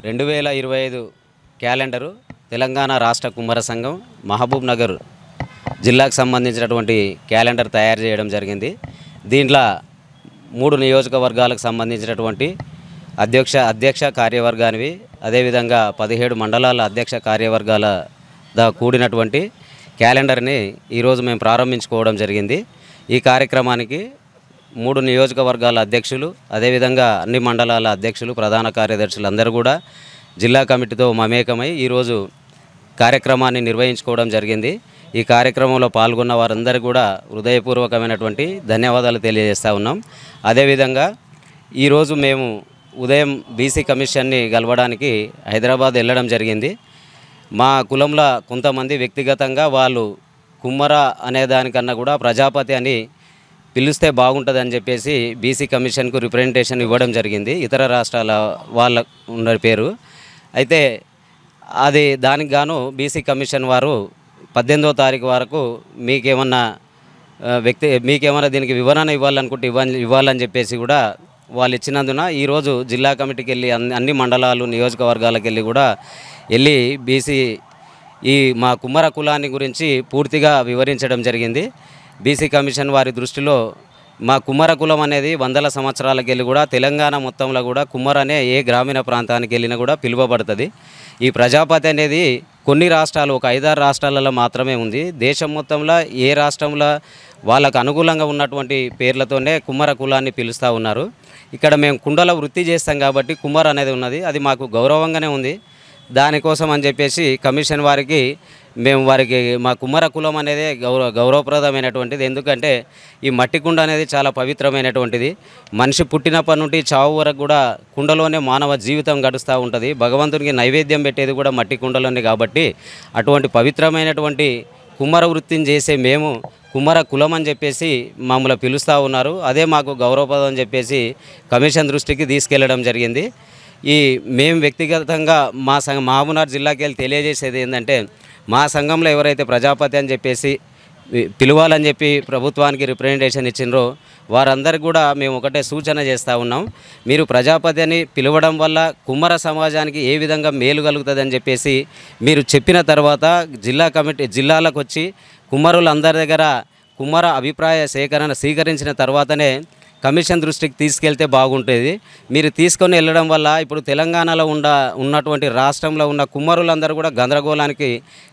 2025 calendar Telangana రాష్ట్ర కుమ్మర సంఘం మహబూబ్ నగర్ జిల్లాకు సంబంధించినటువంటి క్యాలెండర్ తయారు చేయడం జరిగింది. దీంట్లో 3 నియోజకవర్గాలకు సంబంధించినటువంటి అధ్యక్ష కార్యవర్గానివి, అదేవిధంగా 17 మండలాల అధ్యక్ష కార్యవర్గాల కూడినటువంటి క్యాలెండర్ని ఈరోజు మేము ప్రారంభించుకోవడం జరిగింది. ఈ కార్యక్రమానికి 3 నియోజకవర్గాల అధ్యక్షులు, అదేవిధంగా అన్ని మండలాల అధ్యక్షులు, ప్రధాన కార్యదర్శులు అందరూ కూడా జిల్లా కమిటీతో మమేకమై ఈరోజు కార్యక్రమాన్ని నిర్వహించుకోవడం జరిగింది. ఈ కార్యక్రమంలో పాల్గొన్న వారందరూ కూడా హృదయపూర్వకమైనటువంటి ధన్యవాదాలు తెలియజేస్తూ ఉన్నాం. అదేవిధంగా ఈరోజు మేము ఉదయం బీసీ కమిషన్ని కలవడానికి హైదరాబాద్ వెళ్ళడం జరిగింది. మా కులంలో కొంతమంది వ్యక్తిగతంగా వాళ్ళు కుమ్మర అనేదానికన్నా కూడా ప్రజాపతి అని పిలిస్తే బాగుంటుందని చెప్పేసి బీసీ కమిషన్కు రిప్రజెంటేషన్ ఇవ్వడం జరిగింది. ఇతర రాష్ట్రాల వాళ్ళ ఉన్న పేరు అయితే అది దానికి గాను బీసీ కమిషన్ వారు 18వ తారీఖు వరకు మీకేమన్నా దీనికి వివరణ ఇవ్వాలనుకుంటే ఇవ్వాలని చెప్పేసి కూడా వాళ్ళు ఇచ్చినందున ఈరోజు జిల్లా కమిటీకి వెళ్ళి అన్ని మండలాలు నియోజకవర్గాలకు వెళ్ళి కూడా వెళ్ళి బీసీ మా కుమ్మర కులాన్ని గురించి పూర్తిగా వివరించడం జరిగింది. బీసీ కమిషన్ వారి దృష్టిలో మా కుమ్మర కులం అనేది వందల సంవత్సరాలకు వెళ్ళి కూడా తెలంగాణ మొత్తంలో కూడా కుమ్మర అనే ఏ గ్రామీణ ప్రాంతానికి వెళ్ళినా కూడా పిలువబడుతుంది. ఈ ప్రజాపతి అనేది కొన్ని రాష్ట్రాలు, ఒక 5-6 రాష్ట్రాలలో మాత్రమే ఉంది. దేశం మొత్తంలో ఏ రాష్ట్రంలో వాళ్ళకు అనుకూలంగా ఉన్నటువంటి పేర్లతోనే కుమ్మర కులాన్ని పిలుస్తూ ఉన్నారు. ఇక్కడ మేము కుండల వృత్తి చేస్తాం కాబట్టి కుమ్మర అనేది ఉన్నది, అది మాకు గౌరవంగానే ఉంది. దానికోసం అని చెప్పేసి కమిషన్ వారికి మా కుమ్మర కులం అనేది గౌరవప్రదమైనటువంటిది. ఎందుకంటే ఈ మట్టి కుండ అనేది చాలా పవిత్రమైనటువంటిది. మనిషి పుట్టినప్పటి నుండి చావు వరకు కూడా కుండలోనే మానవ జీవితం గడుస్తూ ఉంటుంది. భగవంతునికి నైవేద్యం పెట్టేది కూడా మట్టి కుండలోనే. కాబట్టి అటువంటి పవిత్రమైనటువంటి కుమ్మర వృత్తిని చేసే మేము కుమ్మర కులం అని చెప్పేసి మమ్మల్ని పిలుస్తూ ఉన్నారు. అదే మాకు గౌరవప్రదం అని చెప్పేసి కమిషన్ దృష్టికి తీసుకెళ్లడం జరిగింది. మేము వ్యక్తిగతంగా మా సంఘం మహబూబ్నగర్ జిల్లాకి వెళ్ళి తెలియజేసేది ఏంటంటే, మా సంఘంలో ఎవరైతే ప్రజాపతి అని చెప్పేసి పిలవాలని చెప్పి ప్రభుత్వానికి రిప్రజెంటేషన్ ఇచ్చినరో వారందరికీ కూడా మేము ఒకటే సూచన చేస్తూ ఉన్నాం. మీరు ప్రజాపతి అని పిలవడం వల్ల కుమ్మర సమాజానికి ఏ విధంగా మేలు కలుగుతుందని చెప్పేసి మీరు చెప్పిన తర్వాత జిల్లాలకు వచ్చి కుమ్మరులందరి దగ్గర కుమ్మర అభిప్రాయ సేకరణ స్వీకరించిన తర్వాతనే కమిషన్ దృష్టికి తీసుకెళ్తే బాగుంటుంది. మీరు తీసుకొని వెళ్ళడం వల్ల ఇప్పుడు తెలంగాణలో ఉన్నటువంటి రాష్ట్రంలో ఉన్న కుమ్మరులందరూ కూడా గందరగోళానికి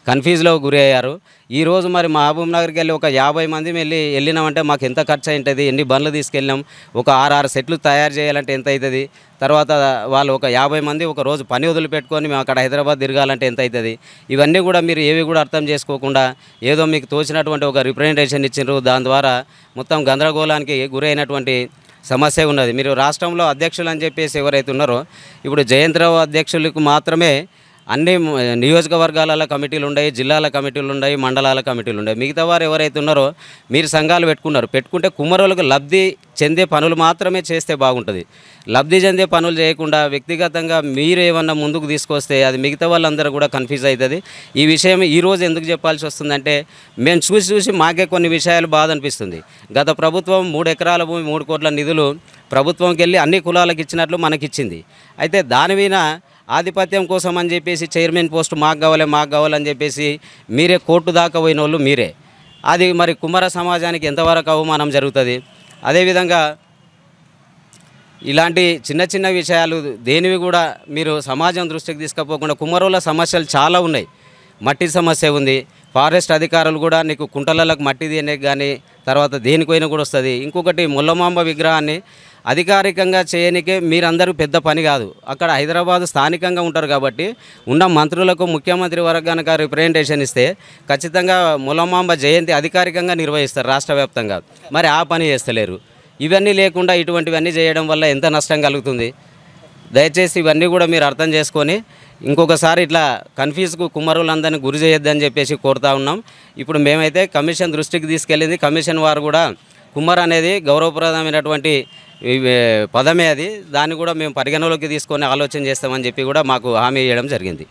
కన్ఫ్యూజ్లో గురి అయ్యారు. ఈరోజు మరి మహబూబ్ నగర్కి వెళ్ళి ఒక 50 మంది వెళ్ళినామంటే మాకు ఎంత ఖర్చు అయింటుంది, ఎన్ని బండ్లు తీసుకెళ్ళాం, ఒక 6 సెట్లు తయారు చేయాలంటే ఎంత అవుతుంది, తర్వాత వాళ్ళు ఒక 50 మంది ఒక రోజు పని వదిలిపెట్టుకొని మేము అక్కడ హైదరాబాద్ తిరగాలంటే ఎంత అవుతుంది. ఇవన్నీ కూడా మీరు ఏవి కూడా అర్థం చేసుకోకుండా ఏదో మీకు తోచినటువంటి ఒక రిప్రజెంటేషన్ ఇచ్చిండ్రు. దాని ద్వారా మొత్తం గందరగోళానికి గురైనటువంటి సమస్య ఉన్నది. మీరు రాష్ట్రంలో అధ్యక్షులు అని చెప్పేసి ఎవరైతే ఉన్నారో ఇప్పుడు జయంత్రావు అధ్యక్షులకు మాత్రమే అన్ని నియోజకవర్గాల కమిటీలు ఉన్నాయి, జిల్లాల కమిటీలు ఉన్నాయి, మండలాల కమిటీలు ఉన్నాయి. మిగతా వారు ఎవరైతే ఉన్నారో మీరు సంఘాలు పెట్టుకుంటే కుమ్మరులకు లబ్ధి చెందే పనులు మాత్రమే చేస్తే బాగుంటుంది. లబ్ధి చెందే పనులు చేయకుండా వ్యక్తిగతంగా మీరు ఏమన్నా ముందుకు తీసుకొస్తే అది మిగతా వాళ్ళందరూ కూడా కన్ఫ్యూజ్ అవుతుంది. ఈ విషయం ఈరోజు ఎందుకు చెప్పాల్సి వస్తుందంటే, మేము చూసి మాకే కొన్ని విషయాలు బాధ అనిపిస్తుంది. గత ప్రభుత్వం 3 ఎకరాల భూమి 3 కోట్ల నిధులు ప్రభుత్వంకి వెళ్ళి అన్ని కులాలకు ఇచ్చినట్లు మనకిచ్చింది. అయితే దాని మీద ఆధిపత్యం కోసం అని చెప్పేసి చైర్మన్ పోస్ట్ మాకు కావాలని చెప్పేసి మీరే కోర్టు దాకా పోయిన వాళ్ళు మీరే. అది మరి కుమ్మర సమాజానికి ఎంతవరకు అవమానం జరుగుతుంది. అదేవిధంగా ఇలాంటి చిన్న విషయాలు దేనివి కూడా మీరు సమాజం దృష్టికి తీసుకుపోకుండా, కుమ్మరుల సమస్యలు చాలా ఉన్నాయి. మట్టి సమస్య ఉంది. ఫారెస్ట్ అధికారులు కూడా నీకు కుంటలకు మట్టి దేనికి కానీ తర్వాత దేనికైనా కూడా వస్తుంది. ఇంకొకటి ముల్లమాంబ విగ్రహాన్ని అధికారికంగా చేయనికే మీరందరూ పెద్ద పని కాదు. అక్కడ హైదరాబాద్ స్థానికంగా ఉంటారు కాబట్టి ఉన్న మంత్రులకు ముఖ్యమంత్రి వరకు కనుక రిప్రజెంటేషన్ ఇస్తే ఖచ్చితంగా ముల్లమాంబ జయంతి అధికారికంగా నిర్వహిస్తారు రాష్ట్ర వ్యాప్తంగా. మరి ఆ పని చేస్తలేరు. ఇవన్నీ లేకుండా ఇటువంటివన్నీ చేయడం వల్ల ఎంత నష్టం కలుగుతుంది. దయచేసి ఇవన్నీ కూడా మీరు అర్థం చేసుకొని ఇంకొకసారి ఇట్లా కన్ఫ్యూజ్కు కుమ్మరులందరినీ గురి చేయొద్దని చెప్పేసి కోరుతా ఉన్నాం. ఇప్పుడు మేమైతే కమిషన్ దృష్టికి తీసుకెళ్ళింది. కమిషన్ వారు కూడా కుమ్మర అనేది గౌరవప్రదమైనటువంటి పదమే, అది దాన్ని కూడా మేము పరిగణలోకి తీసుకొని ఆలోచన చేస్తామని చెప్పి కూడా మాకు హామీ ఇవ్వడం జరిగింది.